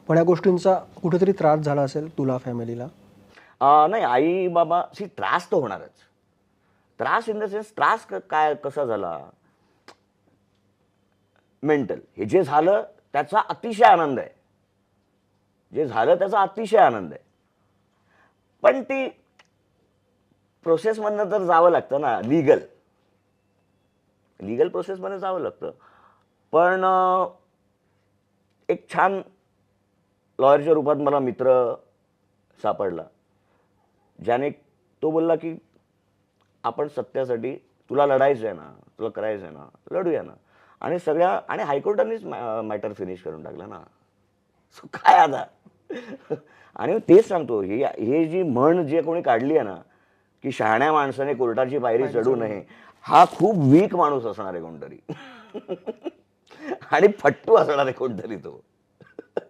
पण या गोष्टींचा कुठेतरी त्रास झाला असेल तुला, फॅमिलीला? नाही, आई बाबा त्रास तर होणारच. त्रास इन द सेन्स त्रास काय कसा झाला? मेंटल. हे जे झालं त्याचा अतिशय आनंद आहे. जे झालं त्याचा अतिशय आनंद आहे. पण ती प्रोसेसमधनं तर जावं लागतं ना, लीगल प्रोसेसमध्ये जावं लागतं. पण एक छान लॉयरच्या रूपात मला मित्र सापडला, ज्याने तो बोलला की आपण सत्यासाठी तुला लढायचं आहे ना, तुला करायचं आहे ना, लढूया ना. आणि हायकोर्टानेच मॅटर फिनिश करून टाकला ना. सो काय आता. आणि तेच सांगतो, हे जी म्हण जे कोणी काढली आहे ना, की शहाण्या माणसाने कोर्टाची पायरी चढू नये, हा खूप वीक माणूस असणार आहे कोणतरी. आणि फट्टू असणार आहे कोणतरी तो.